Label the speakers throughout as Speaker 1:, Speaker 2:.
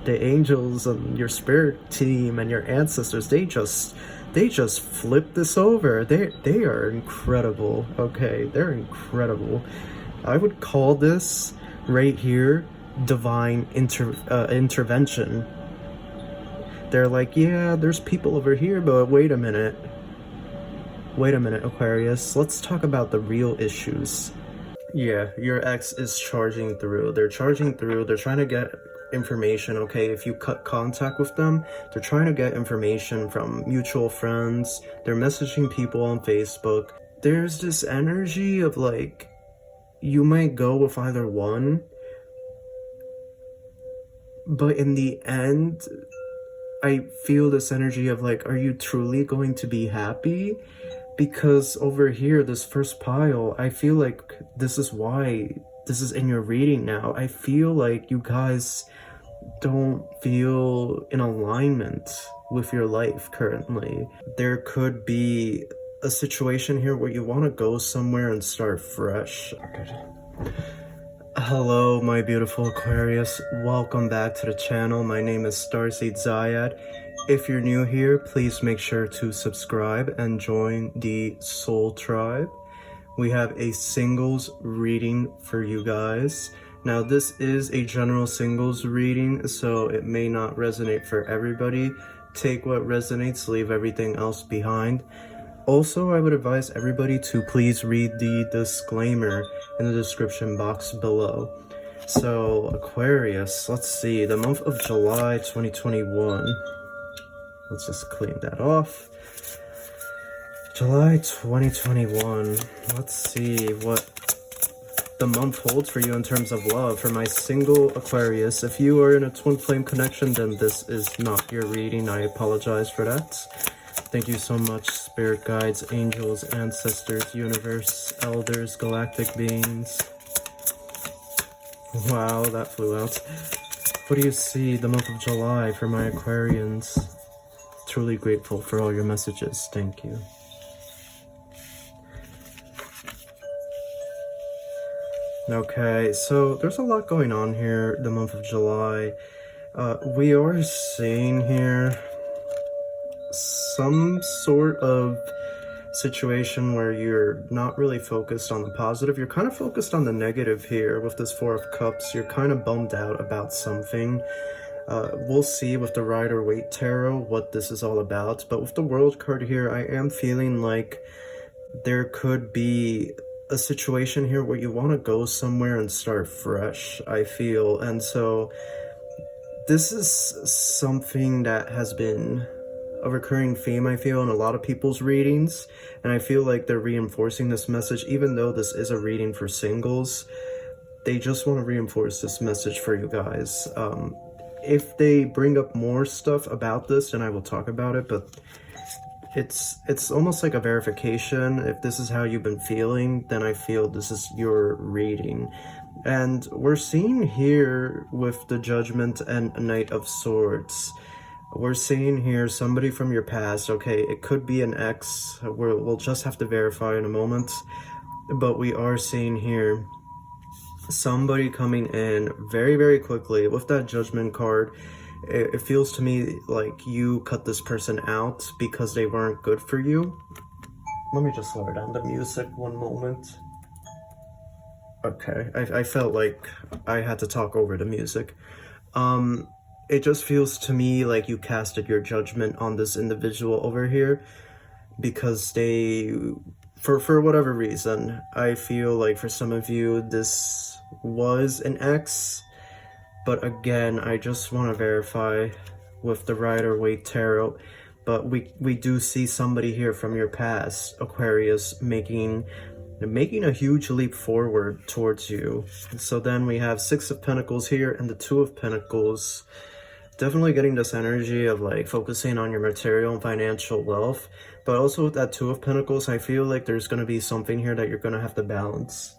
Speaker 1: the angels and your spirit team and your ancestors, they just flip this over. They are incredible. Okay, they're incredible. I would call this right here divine intervention. They're like, yeah, there's people over here, but wait a minute, Aquarius, let's talk about the real issues. Yeah, your ex is charging through. They're charging through. They're trying to get information, okay? If you cut contact with them, they're trying to get information from mutual friends. They're messaging people on Facebook. There's this energy of like, you might go with either one, but in the end, I feel this energy of like, are you truly going to be happy? Because over here, this first pile, I feel like this is why this is in your reading now. I feel like you guys don't feel in alignment with your life currently. There could be a situation here where you want to go somewhere and start fresh. Hello, my beautiful Aquarius. Welcome back to the channel. My name is Starseed Zayad. If you're new here, please make sure to subscribe and join the Soul Tribe. We have a singles reading for you guys. Now, this is a general singles reading, so it may not resonate for everybody. Take what resonates, leave everything else behind. Also, I would advise everybody to please read the disclaimer in the description box below. So, Aquarius, let's see, the month of July 2021. Let's just clean that off. July 2021. Let's see what the month holds for you in terms of love. For my single Aquarius, if you are in a twin flame connection, then this is not your reading. I apologize for that. Thank you so much, spirit guides, angels, ancestors, universe, elders, galactic beings. Wow, that flew out. What do you see the month of July for my Aquarians? Truly grateful for all your messages. Thank you. Okay, so there's a lot going on here the month of July. We are seeing here some sort of situation where you're not really focused on the positive. You're kind of focused on the negative here with this Four of Cups. You're kind of bummed out about something. We'll see with the Rider-Waite Tarot what this is all about, but with the World card here, I am feeling like there could be a situation here where you want to go somewhere and start fresh, I feel. And so this is something that has been a recurring theme, I feel, in a lot of people's readings, and I feel like they're reinforcing this message. Even though this is a reading for singles, they just want to reinforce this message for you guys. If they bring up more stuff about this, then I will talk about it, but it's almost like a verification. If this is how you've been feeling, then I feel this is your reading. And we're seeing here with the Judgment and Knight of Swords, we're seeing here somebody from your past. Okay, it could be an ex. We'll just have to verify in a moment, but we are seeing here somebody coming in very, very quickly with that Judgment card. It feels to me like you cut this person out because they weren't good for you. Let me just lower down the music one moment. Okay, I felt like I had to talk over the music. It just feels to me like you casted your judgment on this individual over here because they, for whatever reason, I feel like for some of you this was an ex, but again, I just want to verify with the Rider-Waite Tarot, but we do see somebody here from your past, Aquarius, making a huge leap forward towards you. So then we have Six of Pentacles here and the Two of Pentacles. Definitely getting this energy of like focusing on your material and financial wealth, but also with that Two of Pentacles, I feel like there's going to be something here that you're going to have to balance.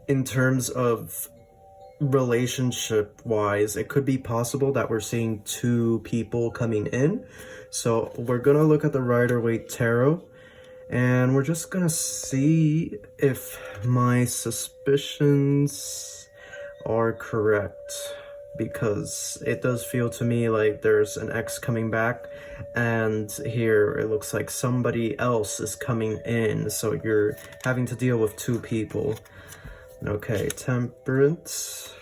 Speaker 1: In terms of relationship wise, it could be possible that we're seeing two people coming in. So we're going to look at the Rider-Waite Tarot, and we're just going to see if my suspicions are correct, because it does feel to me like there's an ex coming back, and here it looks like somebody else is coming in, so you're having to deal with two people. Okay, Temperance.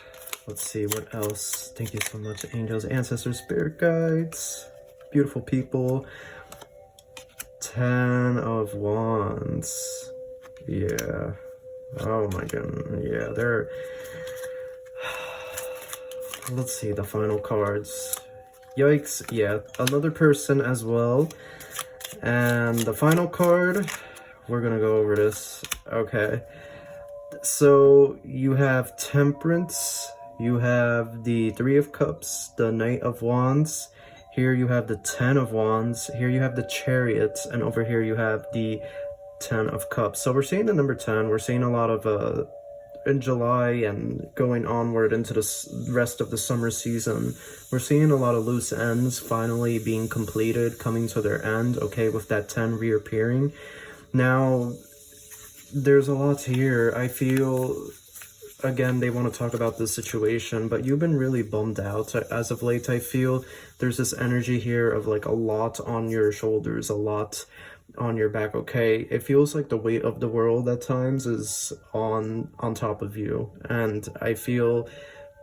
Speaker 1: Let's see what else. Thank you so much, angels, ancestors, spirit guides, beautiful people. 10 of Wands. Yeah. Oh my goodness. Yeah, they're... Let's see the final cards. Yikes. Yeah, another person as well. And the final card, we're gonna go over this. Okay. So you have Temperance, you have the Three of Cups, the Knight of Wands. Here you have the 10 of Wands. Here you have the Chariot, and over here you have the 10 of Cups. So we're seeing the number 10. We're seeing a lot of in July and going onward into the rest of the summer season, we're seeing a lot of loose ends finally being completed, coming to their end, okay, with that 10 reappearing. Now, there's a lot here. I feel, again, they want to talk about this situation, but you've been really bummed out as of late. I feel there's this energy here of like a lot on your shoulders, a lot on your back, okay? It feels like the weight of the world at times is on top of you, and I feel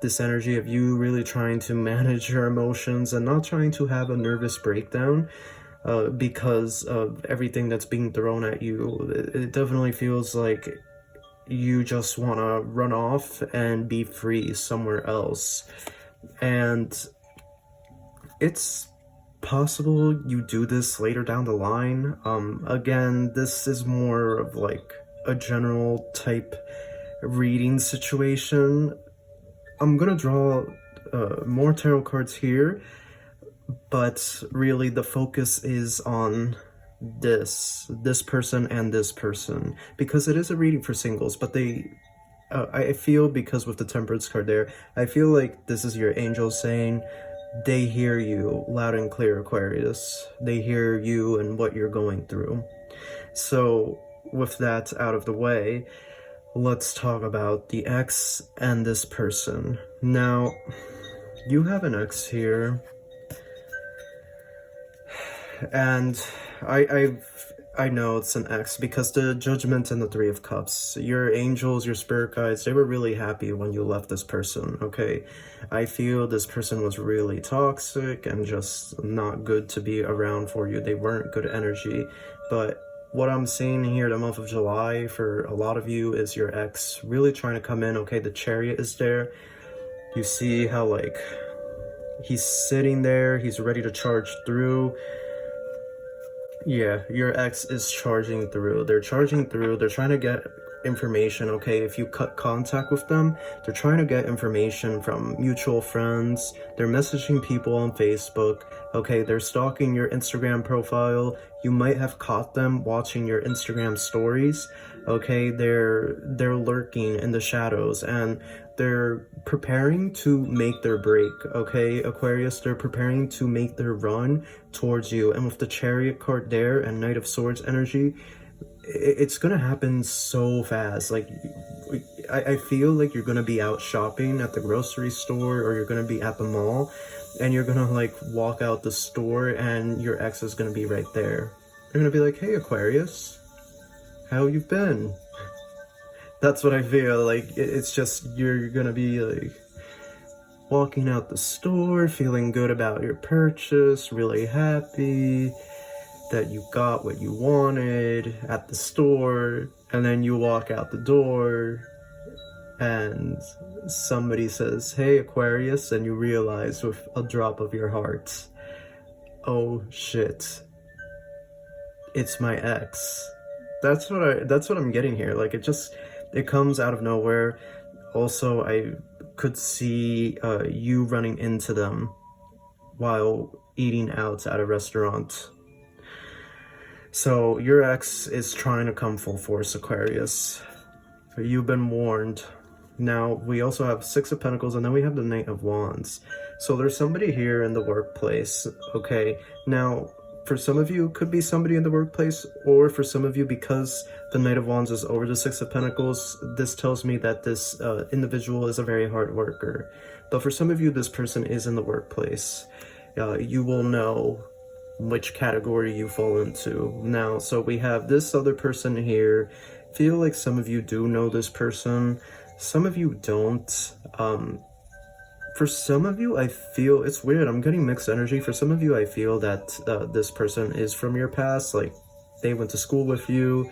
Speaker 1: this energy of you really trying to manage your emotions and not trying to have a nervous breakdown because of everything that's being thrown at you. It definitely feels like you just want to run off and be free somewhere else, and it's possible you do this later down the line. Again, this is more of like a general type reading situation. I'm gonna draw more tarot cards here, but really the focus is on this person and this person, because it is a reading for singles, but they I feel, because with the Temperance card there, I feel like this is your angel saying they hear you loud and clear, Aquarius. They hear you and what you're going through. So with that out of the way, let's talk about the ex and this person. Now, you have an ex here, and I know it's an ex because the Judgment and the Three of Cups, your angels, your spirit guides, they were really happy when you left this person, okay? I feel this person was really toxic and just not good to be around for you. They weren't good energy. But what I'm seeing here, the month of July, for a lot of you, is your ex really trying to come in, okay? The Chariot is there. You see how, like, he's sitting there, he's ready to charge through. Yeah, your ex is charging through. They're charging through. They're trying to get information, okay? If you cut contact with them, they're trying to get information from mutual friends. They're messaging people on Facebook, okay? They're stalking your Instagram profile. You might have caught them watching your Instagram stories, okay? They're lurking in the shadows, and they're preparing to make their break, okay, Aquarius? They're preparing to make their run towards you. And with the Chariot card there and Knight of Swords energy, it's gonna happen so fast. Like, I feel like you're gonna be out shopping at the grocery store, or you're gonna be at the mall, and you're gonna like walk out the store and your ex is gonna be right there. You're gonna be like, hey Aquarius, how you been? That's what I feel like. It's just, you're gonna be like walking out the store, feeling good about your purchase, really happy that you got what you wanted at the store, and then you walk out the door and somebody says, hey Aquarius, and you realize with a drop of your heart, oh shit, it's my ex. That's what I'm getting here. Like, it comes out of nowhere. Also, I could see you running into them while eating out at a restaurant. So your ex is trying to come full force, Aquarius. You've been warned. Now, we also have Six of Pentacles, and then we have the Knight of Wands. So there's somebody here in the workplace, okay? Now, For some of you, it could be somebody in the workplace, or for some of you, because the Knight of Wands is over the Six of Pentacles, this tells me that this individual is a very hard worker. But for some of you, this person is in the workplace. You will know which category you fall into. Now, so we have this other person here. Feel like some of you do know this person. Some of you don't. For some of you, I feel, it's weird, I'm getting mixed energy. For some of you, I feel that this person is from your past, like they went to school with you,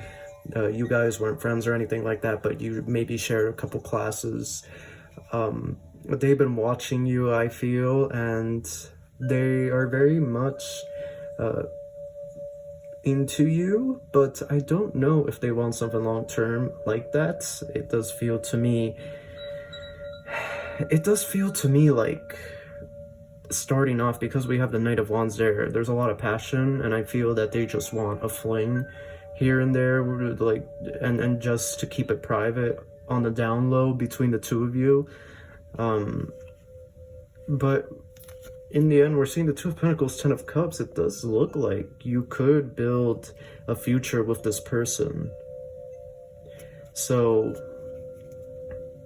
Speaker 1: you guys weren't friends or anything like that, but you maybe shared a couple classes. They've been watching you, I feel, and they are very much into you, but I don't know if they want something long-term like that. It does feel to me like, starting off, because we have the Knight of Wands there's a lot of passion, and I feel that they just want a fling here and there, like, and just to keep it private on the down low between the two of you. But in the end, we're seeing the Two of Pentacles, Ten of Cups. It does look like you could build a future with this person. So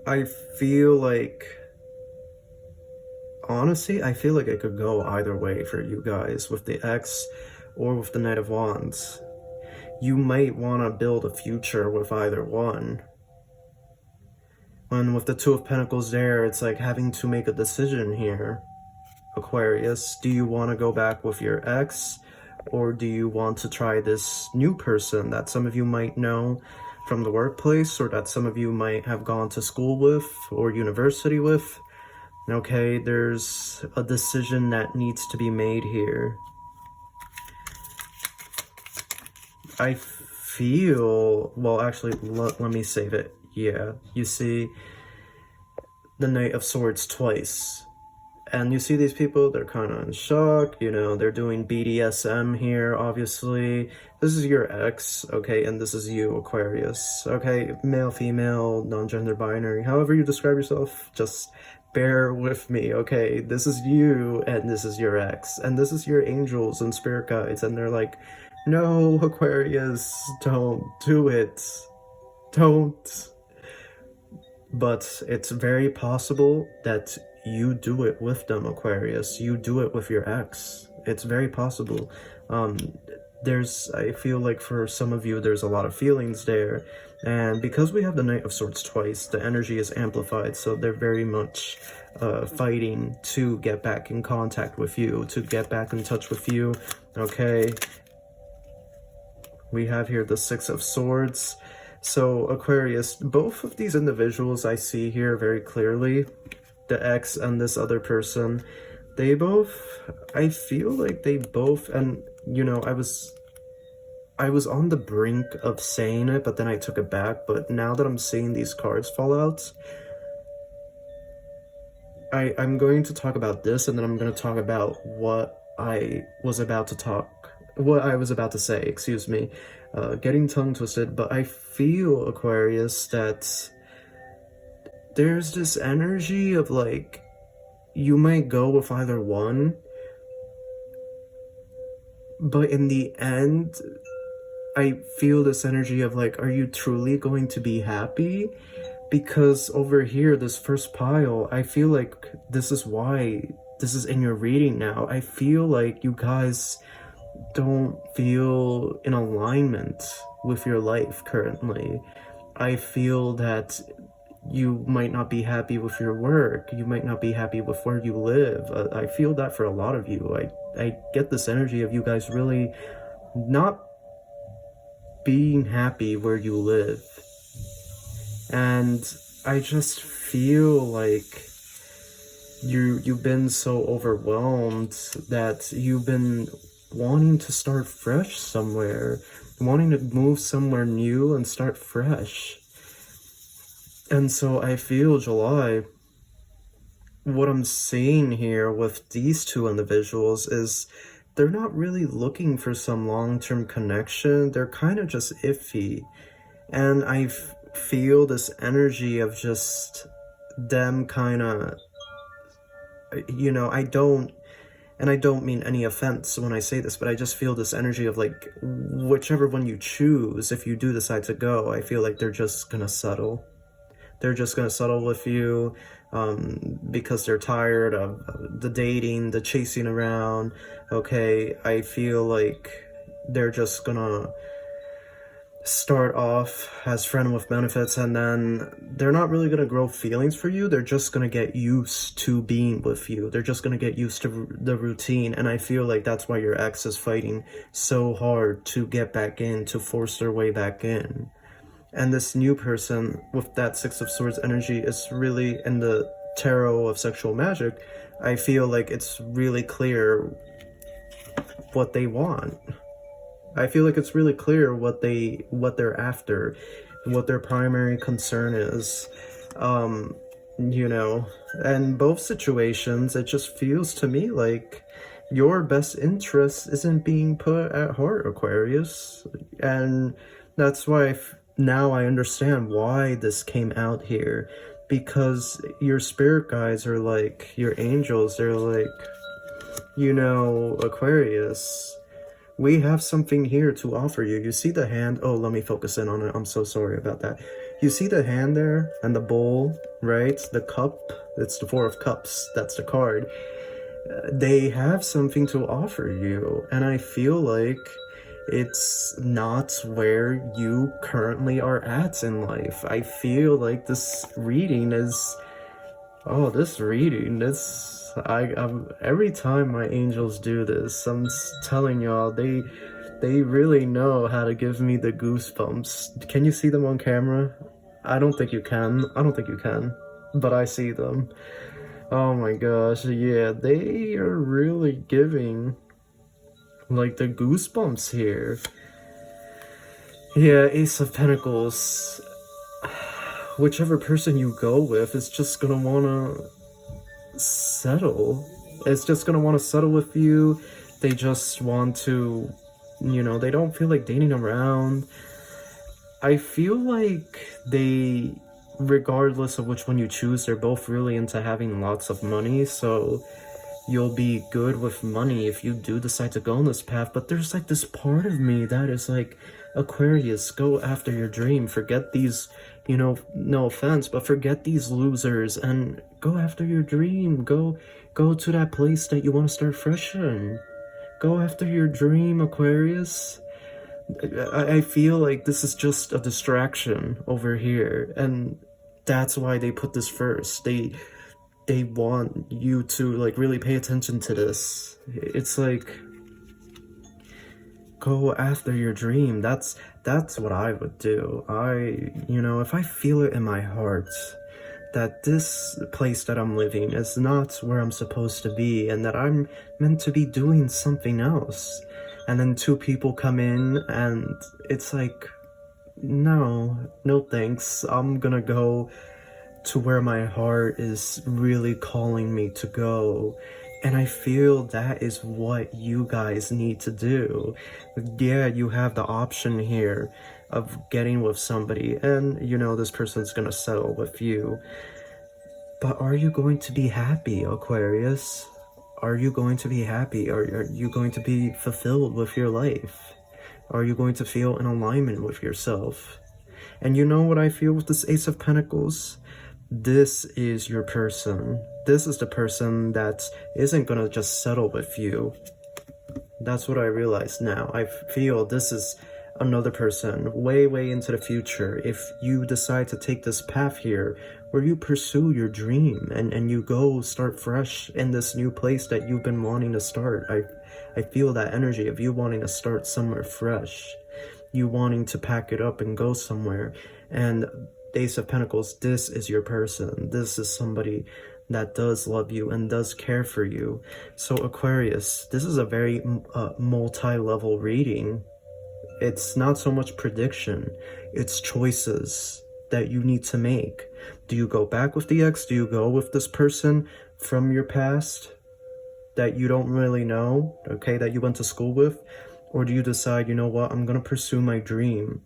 Speaker 1: I feel like, honestly, I feel like it could go either way for you guys with the X or with the Knight of Wands. You might want to build a future with either one. And with the Two of Pentacles it's like having to make a decision here, Aquarius. Do you want to go back with your ex, or do you want to try this new person that some of you might know from the workplace, or that some of you might have gone to school with or university with? Okay, there's a decision that needs to be made here. I feel, well, actually, let me save it. Yeah, you see the Knight of Swords twice. And you see these people, they're kind of in shock, you know, they're doing BDSM here, obviously. This is your ex, okay, and this is you, Aquarius, okay? Male, female, non-gender binary, however you describe yourself, just bear with me, okay? This is you, and this is your ex, and this is your angels and spirit guides, and they're like, no, Aquarius, don't do it. Don't. But it's very possible that you do it with them, Aquarius. You do it with your ex. It's very possible. I feel like for some of you, there's a lot of feelings there. And because we have the Knight of Swords twice, the energy is amplified. So they're very much fighting to get back in contact with you, to get back in touch with you. Okay. We have here the Six of Swords. So Aquarius, both of these individuals I see here very clearly, the ex and this other person, they both, I feel like they both, and you know, I was on the brink of saying it, but then I took it back. But now that I'm seeing these cards fall out, I'm going to talk about this, and then I'm going to talk about what I was about to say, excuse me. Getting tongue twisted, but I feel, Aquarius, that there's this energy of like, you might go with either one, but in the end, I feel this energy of like, are you truly going to be happy? Because over here, this first pile, I feel like this is why this is in your reading now. I feel like you guys don't feel in alignment with your life currently. I feel that you might not be happy with your work. You might not be happy with where you live. I feel that for a lot of you. I get this energy of you guys really not being happy where you live. And I just feel like you've been so overwhelmed that you've been wanting to start fresh somewhere, wanting to move somewhere new and start fresh. And so I feel, July, what I'm seeing here with these two individuals is they're not really looking for some long-term connection. They're kind of just iffy. And I feel this energy of just them kind of, you know, I don't And I don't mean any offense when I say this, but I just feel this energy of like, whichever one you choose, if you do decide to go, I feel like they're just gonna settle. They're just gonna settle with you, because they're tired of the dating, the chasing around. Okay, I feel like they're just gonna start off as friend with benefits, and then they're not really going to grow feelings for you. They're just going to get used to being with you. They're just going to get used to the routine. And I feel like that's why your ex is fighting so hard to get back in, to force their way back in. And this new person with that Six of Swords energy is really, in the tarot of sexual magic, I feel like it's really clear what they want. I feel like it's really clear what they're after, what their primary concern is. You know, and both situations, it just feels to me like your best interest isn't being put at heart, Aquarius. And that's why now I understand why this came out here. Because your spirit guides are like, your angels, they're like, you know, Aquarius, we have something here to offer you. You see the hand? Oh, let me focus in on it. I'm so sorry about that. You see the hand there and the bowl, right? The cup. It's the Four of Cups. That's the card. They have something to offer you. And I feel like it's not where you currently are at in life. I feel like this reading is... Oh, this reading, I'm every time my angels do this, I'm telling y'all, they really know how to give me the goosebumps. Can you see them on camera? I don't think you can. I don't think you can, but I see them. Oh my gosh, yeah, they are really giving, like, the goosebumps here. Yeah, Ace of Pentacles. Whichever person you go with is just gonna wanna settle. It's just gonna wanna settle with you. They just want to, you know, they don't feel like dating around. I feel like they, regardless of which one you choose, they're both really into having lots of money, so you'll be good with money if you do decide to go on this path. But there's like this part of me that is like, Aquarius, go after your dream. Forget these, you know, no offense, but forget these losers and go after your dream. Go to that place that you want to start fresh in. Go after your dream, Aquarius. I feel like this is just a distraction over here, and that's why they put this first. They want you to like really pay attention to this. It's like, go after your dream. That's what I would do. You know, if I feel it in my heart that this place that I'm living is not where I'm supposed to be, and that I'm meant to be doing something else, and then two people come in and it's like, no thanks, I'm gonna go to where my heart is really calling me to go. And I feel that is what you guys need to do. Yeah, you have the option here of getting with somebody, and you know this person's gonna settle with you. But are you going to be happy, Aquarius? Are you going to be happy? Are you going to be fulfilled with your life? Are you going to feel in alignment with yourself? And you know what I feel with this Ace of Pentacles? This is your person. This is the person that isn't gonna just settle with you. That's what I realize now. I feel this is another person way into the future. If you decide to take this path here where you pursue your dream and you go start fresh in this new place that you've been wanting to start, I feel that energy of you wanting to start somewhere fresh, you wanting to pack it up and go somewhere. And Ace of Pentacles, this is your person. This is somebody that does love you and does care for you. So Aquarius, this is a very multi-level reading. It's not so much prediction, it's choices that you need to make. Do you go back with the ex? Do you go with this person from your past that you don't really know, okay, that you went to school with? Or do you decide, you know what, I'm gonna pursue my dream,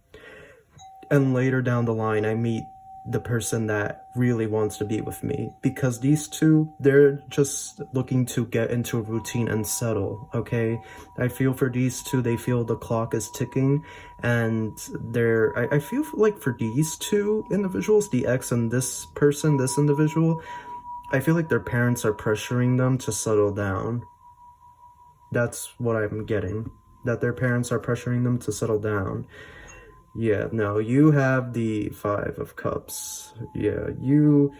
Speaker 1: and later down the line I meet the person that really wants to be with me, because these two, they're just looking to get into a routine and settle. Okay, I feel for these two, they feel the clock is ticking, and I feel like for these two individuals, the ex and this person, this individual, I feel like their parents are pressuring them to settle down. That's what I'm getting, that their parents are pressuring them to settle down. Yeah, no, you have the Five of Cups. Yeah, you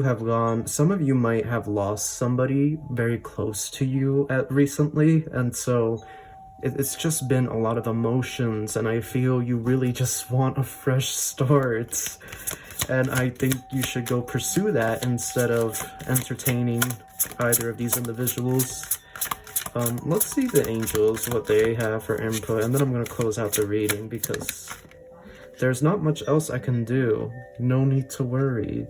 Speaker 1: have gone, some of you might have lost somebody very close to you recently, and so it's just been a lot of emotions, and I feel you really just want a fresh start. And I think you should go pursue that instead of entertaining either of these individuals. Let's see the angels, what they have for input, and then I'm going to close out the reading because there's not much else I can do. No need to worry.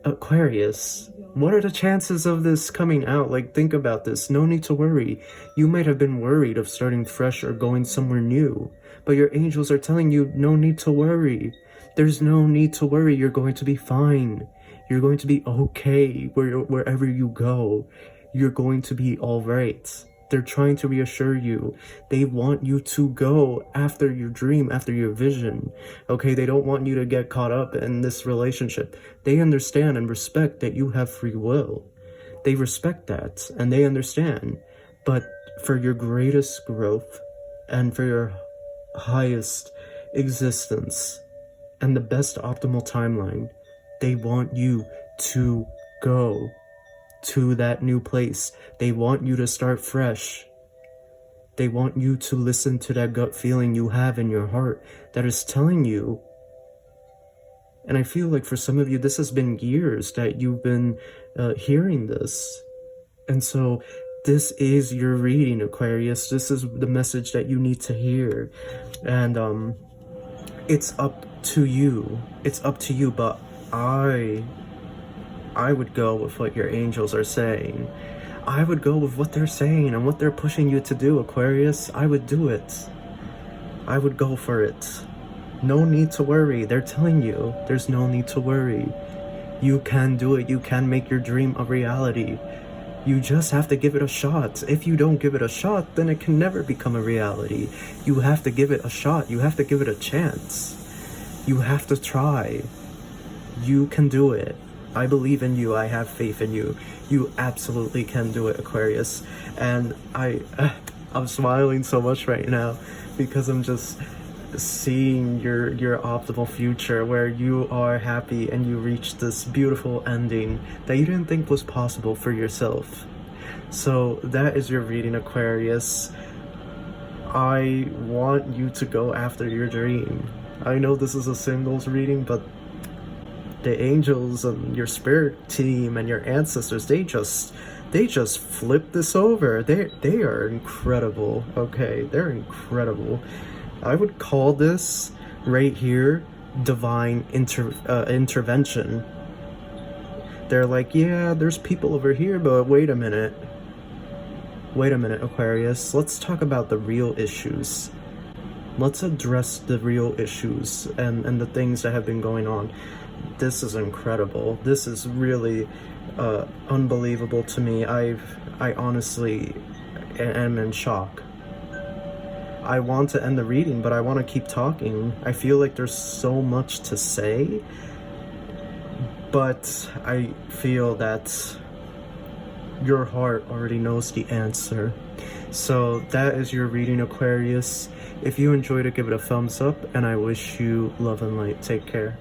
Speaker 1: Aquarius, what are the chances of this coming out? Like, think about this. No need to worry. You might have been worried of starting fresh or going somewhere new, but your angels are telling you no need to worry. There's no need to worry. You're going to be fine. You're going to be okay wherever you go. You're going to be all right. They're trying to reassure you. They want you to go after your dream, after your vision. Okay, they don't want you to get caught up in this relationship. They understand and respect that you have free will. They respect that and they understand. But for your greatest growth and for your highest existence and the best optimal timeline, they want you to go to that new place. They want you to start fresh. They want you to listen to that gut feeling you have in your heart that is telling you. And I feel like for some of you, this has been years that you've been hearing this. And so this is your reading, Aquarius. This is the message that you need to hear. And it's up to you. It's up to you, but I would go with what your angels are saying. I would go with what they're saying and what they're pushing you to do, Aquarius. I would do it. I would go for it. No need to worry. They're telling you there's no need to worry. You can do it. You can make your dream a reality. You just have to give it a shot. If you don't give it a shot, then it can never become a reality. You have to give it a shot. You have to give it a chance. You have to try. You can do it. I believe in you. I have faith in you. You absolutely can do it, Aquarius. And I'm smiling so much right now because I'm just seeing your optimal future where you are happy and you reach this beautiful ending that you didn't think was possible for yourself. So that is your reading, Aquarius. I want you to go after your dream. I know this is a singles reading, but the angels and your spirit team and your ancestors, they just flip this over. They are incredible. Okay, they're incredible. I would call this right here divine intervention. They're like, yeah, there's people over here, but wait a minute, Aquarius, let's talk about the real issues. Let's address the real issues and the things that have been going on. This is incredible. This is really unbelievable to me. I honestly am in shock. I want to end the reading, but I want to keep talking. I feel like there's so much to say, but I feel that your heart already knows the answer. So that is your reading, Aquarius. If you enjoyed it, give it a thumbs up, and I wish you love and light. Take care.